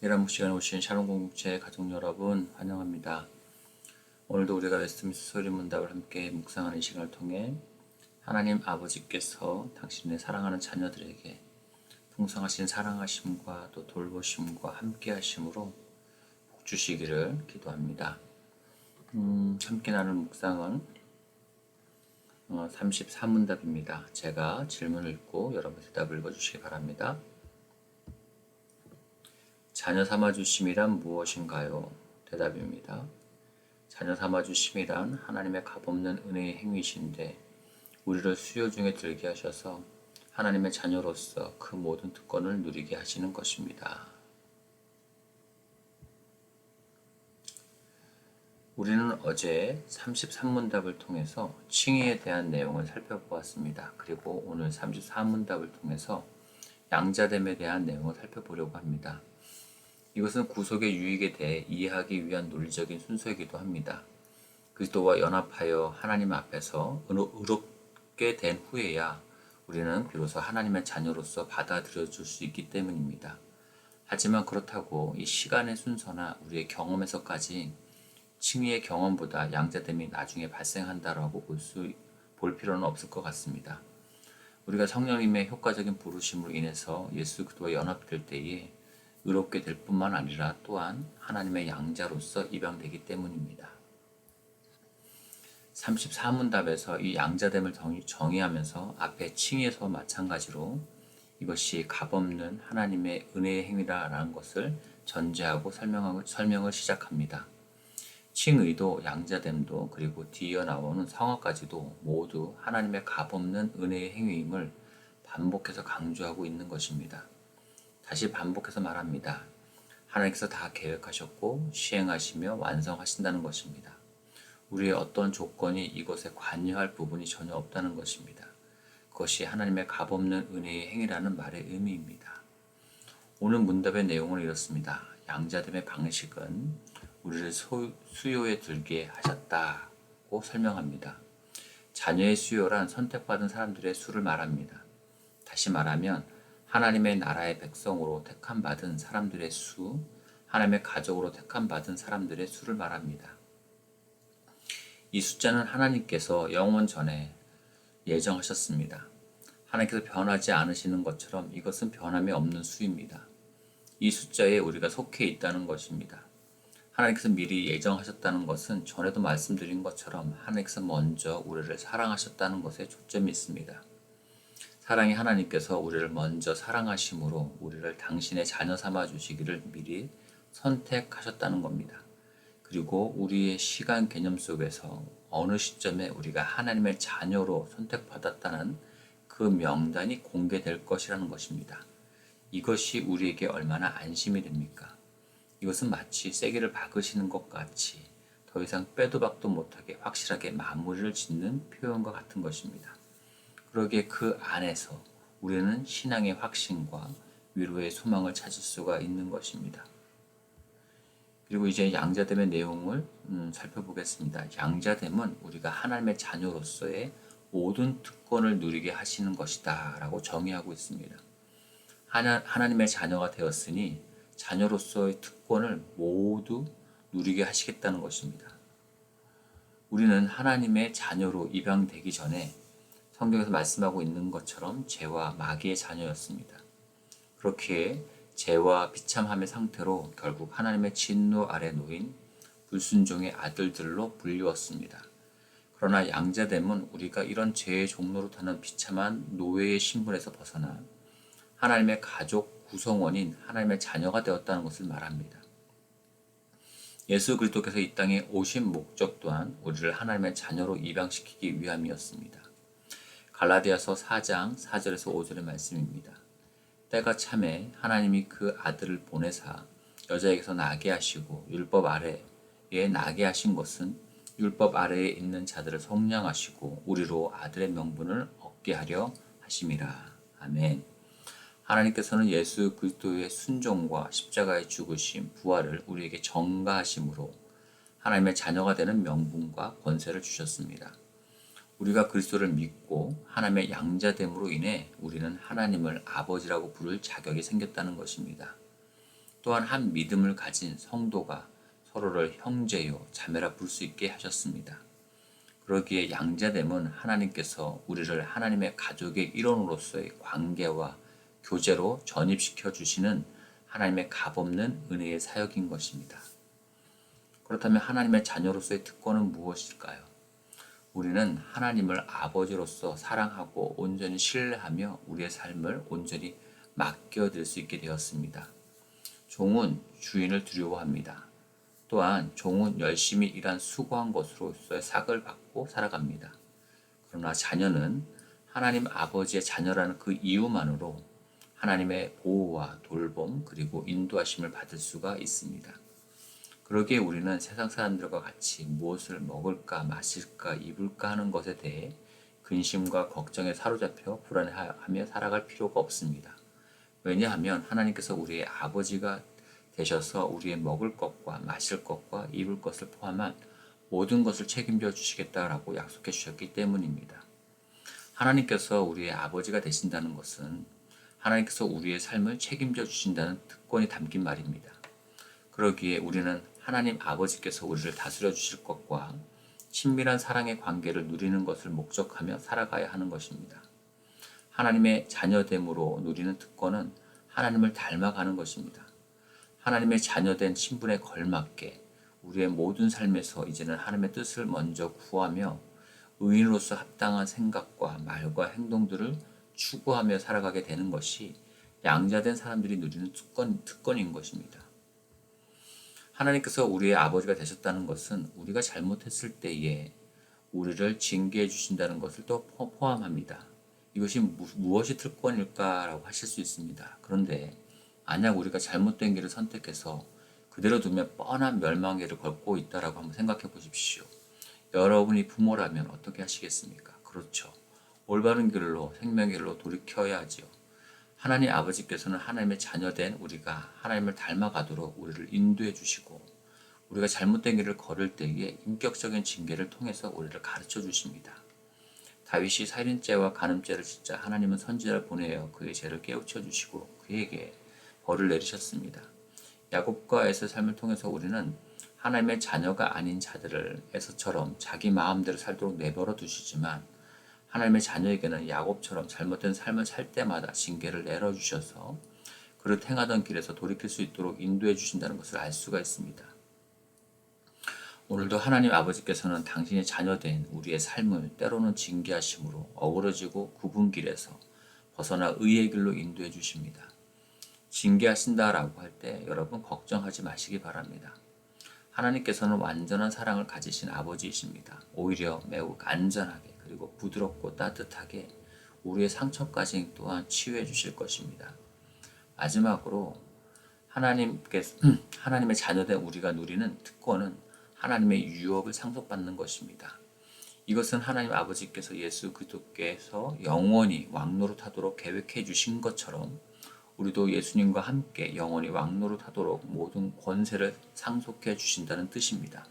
이란 시간에 오신 샬롬 공동체 가족 여러분 환영합니다. 오늘도 우리가 웨스트민스터 소리문답을 함께 묵상하는 시간을 통해 하나님 아버지께서 당신의 사랑하는 자녀들에게 풍성하신 사랑하심과 또 돌보심과 함께 하심으로 복 주시기를 기도합니다. 함께 나눌 묵상은 34문답입니다. 제가 질문을 읽고 여러분 대답을 읽어주시기 바랍니다. 자녀 삼아주심이란 무엇인가요? 대답입니다. 자녀 삼아주심이란 하나님의 값없는 은혜의 행위이신데 우리를 수요 중에 들게 하셔서 하나님의 자녀로서 그 모든 특권을 누리게 하시는 것입니다. 우리는 어제 33문답을 통해서 칭의에 대한 내용을 살펴보았습니다. 그리고 오늘 34문답을 통해서 양자됨에 대한 내용을 살펴보려고 합니다. 이것은 구속의 유익에 대해 이해하기 위한 논리적인 순서이기도 합니다. 그리스도와 연합하여 하나님 앞에서 의롭게 된 후에야 우리는 비로소 하나님의 자녀로서 받아들여질 수 있기 때문입니다. 하지만 그렇다고 이 시간의 순서나 우리의 경험에서까지 칭의의 경험보다 양자됨이 나중에 발생한다라고 볼 필요는 없을 것 같습니다. 우리가 성령님의 효과적인 부르심으로 인해서 예수 그리스도와 연합될 때에 의롭게 될 뿐만 아니라 또한 하나님의 양자로서 입양되기 때문입니다. 34문답에서 이 양자됨을 정의하면서 앞에 칭의에서 마찬가지로 이것이 값없는 하나님의 은혜의 행위라는 것을 전제하고 설명을 시작합니다. 칭의도 양자됨도 그리고 뒤이어 나오는 성화까지도 모두 하나님의 값없는 은혜의 행위임을 반복해서 강조하고 있는 것입니다. 다시 반복해서 말합니다. 하나님께서 다 계획하셨고 시행하시며 완성하신다는 것입니다. 우리의 어떤 조건이 이것에 관여할 부분이 전혀 없다는 것입니다. 그것이 하나님의 값없는 은혜의 행위라는 말의 의미입니다. 오늘 문답의 내용은 이렇습니다. 양자됨의 방식은 우리를 수요에 들게 하셨다고 설명합니다. 자녀의 수요란 선택받은 사람들의 수를 말합니다. 다시 말하면 하나님의 나라의 백성으로 택함받은 사람들의 수, 하나님의 가족으로 택함받은 사람들의 수를 말합니다. 이 숫자는 하나님께서 영원 전에 예정하셨습니다. 하나님께서 변하지 않으시는 것처럼 이것은 변함이 없는 수입니다. 이 숫자에 우리가 속해 있다는 것입니다. 하나님께서 미리 예정하셨다는 것은 전에도 말씀드린 것처럼 하나님께서 먼저 우리를 사랑하셨다는 것에 초점이 있습니다. 사랑의 하나님께서 우리를 먼저 사랑하심으로 우리를 당신의 자녀 삼아 주시기를 미리 선택하셨다는 겁니다. 그리고 우리의 시간 개념 속에서 어느 시점에 우리가 하나님의 자녀로 선택받았다는 그 명단이 공개될 것이라는 것입니다. 이것이 우리에게 얼마나 안심이 됩니까? 이것은 마치 쐐기를 박으시는 것 같이 더 이상 빼도 박도 못하게 확실하게 마무리를 짓는 표현과 같은 것입니다. 그러기에 그 안에서 우리는 신앙의 확신과 위로의 소망을 찾을 수가 있는 것입니다. 그리고 이제 양자됨의 내용을 살펴보겠습니다. 양자됨은 우리가 하나님의 자녀로서의 모든 특권을 누리게 하시는 것이다 라고 정의하고 있습니다. 하나님의 자녀가 되었으니 자녀로서의 특권을 모두 누리게 하시겠다는 것입니다. 우리는 하나님의 자녀로 입양되기 전에 성경에서 말씀하고 있는 것처럼 죄와 마귀의 자녀였습니다. 그렇기에 죄와 비참함의 상태로 결국 하나님의 진노 아래 놓인 불순종의 아들들로 불리웠습니다. 그러나 양자됨은 우리가 이런 죄의 종로로 타는 비참한 노예의 신분에서 벗어나 하나님의 가족 구성원인 하나님의 자녀가 되었다는 것을 말합니다. 예수 그리스도께서 이 땅에 오신 목적 또한 우리를 하나님의 자녀로 입양시키기 위함이었습니다. 갈라디아서 4장 4절에서 5절의 말씀입니다. 때가 참에 하나님이 그 아들을 보내사 여자에게서 나게 하시고 율법 아래에 나게 하신 것은 율법 아래에 있는 자들을 속량하시고 우리로 아들의 명분을 얻게 하려 하심이라. 아멘. 하나님께서는 예수 그리스도의 순종과 십자가의 죽으심, 부활을 우리에게 전가하심으로 하나님의 자녀가 되는 명분과 권세를 주셨습니다. 우리가 그리스도를 믿고 하나님의 양자됨으로 인해 우리는 하나님을 아버지라고 부를 자격이 생겼다는 것입니다. 또한 한 믿음을 가진 성도가 서로를 형제요 자매라 부를 수 있게 하셨습니다. 그러기에 양자됨은 하나님께서 우리를 하나님의 가족의 일원으로서의 관계와 교제로 전입시켜 주시는 하나님의 값없는 은혜의 사역인 것입니다. 그렇다면 하나님의 자녀로서의 특권은 무엇일까요? 우리는 하나님을 아버지로서 사랑하고 온전히 신뢰하며 우리의 삶을 온전히 맡겨드릴 수 있게 되었습니다. 종은 주인을 두려워합니다. 또한 종은 열심히 일한 수고한 것으로서의 삭을 받고 살아갑니다. 그러나 자녀는 하나님 아버지의 자녀라는 그 이유만으로 하나님의 보호와 돌봄 그리고 인도하심을 받을 수가 있습니다. 그러기에 우리는 세상 사람들과 같이 무엇을 먹을까 마실까 입을까 하는 것에 대해 근심과 걱정에 사로잡혀 불안해하며 살아갈 필요가 없습니다. 왜냐하면 하나님께서 우리의 아버지가 되셔서 우리의 먹을 것과 마실 것과 입을 것을 포함한 모든 것을 책임져 주시겠다라고 약속해 주셨기 때문입니다. 하나님께서 우리의 아버지가 되신다는 것은 하나님께서 우리의 삶을 책임져 주신다는 특권이 담긴 말입니다. 그러기에 우리는 하나님 아버지께서 우리를 다스려 주실 것과 친밀한 사랑의 관계를 누리는 것을 목적하며 살아가야 하는 것입니다. 하나님의 자녀됨으로 누리는 특권은 하나님을 닮아가는 것입니다. 하나님의 자녀된 신분에 걸맞게 우리의 모든 삶에서 이제는 하나님의 뜻을 먼저 구하며 의인으로서 합당한 생각과 말과 행동들을 추구하며 살아가게 되는 것이 양자된 사람들이 누리는 특권인 것입니다. 하나님께서 우리의 아버지가 되셨다는 것은 우리가 잘못했을 때에 우리를 징계해 주신다는 것을 또 포함합니다. 이것이 무엇이 특권일까라고 하실 수 있습니다. 그런데 만약 우리가 잘못된 길을 선택해서 그대로 두면 뻔한 멸망의 길을 걷고 있다라고 한번 생각해 보십시오. 여러분이 부모라면 어떻게 하시겠습니까? 그렇죠. 올바른 길로 생명의 길로 돌이켜야 하지요. 하나님 아버지께서는 하나님의 자녀된 우리가 하나님을 닮아가도록 우리를 인도해 주시고 우리가 잘못된 길을 걸을 때에 인격적인 징계를 통해서 우리를 가르쳐 주십니다. 다윗이 살인죄와 간음죄를 짓자 하나님은 선지자를 보내어 그의 죄를 깨우쳐 주시고 그에게 벌을 내리셨습니다. 야곱과 에서의 삶을 통해서 우리는 하나님의 자녀가 아닌 자들을 에서처럼 자기 마음대로 살도록 내버려 두시지만 하나님의 자녀에게는 야곱처럼 잘못된 삶을 살 때마다 징계를 내려주셔서 그를 행하던 길에서 돌이킬 수 있도록 인도해 주신다는 것을 알 수가 있습니다. 오늘도 하나님 아버지께서는 당신의 자녀된 우리의 삶을 때로는 징계하심으로 어그러지고 굽은 길에서 벗어나 의의 길로 인도해 주십니다. 징계하신다라고 할 때 여러분 걱정하지 마시기 바랍니다. 하나님께서는 완전한 사랑을 가지신 아버지이십니다. 오히려 매우 안전하게 그리고 부드럽고 따뜻하게 우리의 상처까지 또한 치유해 주실 것입니다. 마지막으로 하나님의 자녀된 우리가 누리는 특권은 하나님의 유업을 상속받는 것입니다. 이것은 하나님 아버지께서 예수 그리스도께서 영원히 왕노릇하도록 계획해 주신 것처럼 우리도 예수님과 함께 영원히 왕노릇하도록 모든 권세를 상속해 주신다는 뜻입니다.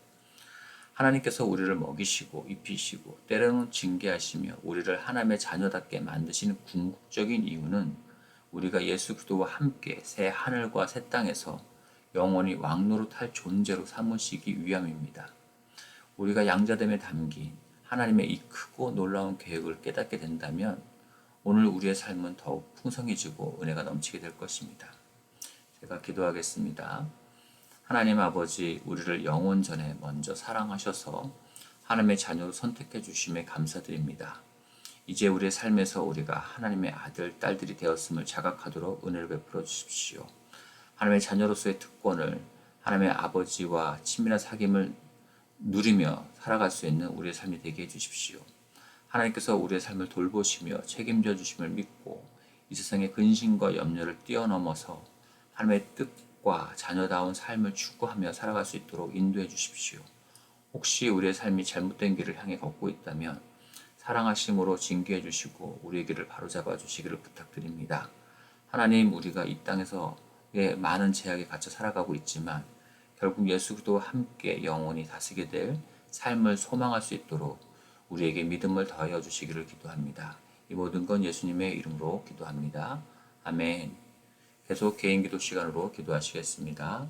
하나님께서 우리를 먹이시고 입히시고 때로는 징계하시며 우리를 하나님의 자녀답게 만드시는 궁극적인 이유는 우리가 예수 그리스도와 함께 새 하늘과 새 땅에서 영원히 왕노릇할 존재로 삼으시기 위함입니다. 우리가 양자됨에 담긴 하나님의 이 크고 놀라운 계획을 깨닫게 된다면 오늘 우리의 삶은 더욱 풍성해지고 은혜가 넘치게 될 것입니다. 제가 기도하겠습니다. 하나님 아버지, 우리를 영원 전에 먼저 사랑하셔서 하나님의 자녀로 선택해 주심에 감사드립니다. 이제 우리의 삶에서 우리가 하나님의 아들, 딸들이 되었음을 자각하도록 은혜를 베풀어 주십시오. 하나님의 자녀로서의 특권을 하나님의 아버지와 친밀한 사귐을 누리며 살아갈 수 있는 우리의 삶이 되게 해주십시오. 하나님께서 우리의 삶을 돌보시며 책임져 주심을 믿고 이 세상의 근심과 염려를 뛰어넘어서 하나님의 뜻과 자녀다운 삶을 추구하며 살아갈 수 있도록 인도해 주십시오. 혹시 우리의 삶이 잘못된 길을 향해 걷고 있다면 사랑하심으로 징계해 주시고 우리의 길을 바로잡아 주시기를 부탁드립니다. 하나님, 우리가 이 땅에서 많은 제약에 갇혀 살아가고 있지만 결국 예수 그리스도와 함께 영원히 다스리게 될 삶을 소망할 수 있도록 우리에게 믿음을 더하여 주시기를 기도합니다. 이 모든 건 예수님의 이름으로 기도합니다. 아멘. 계속 개인 기도 시간으로 기도하시겠습니다.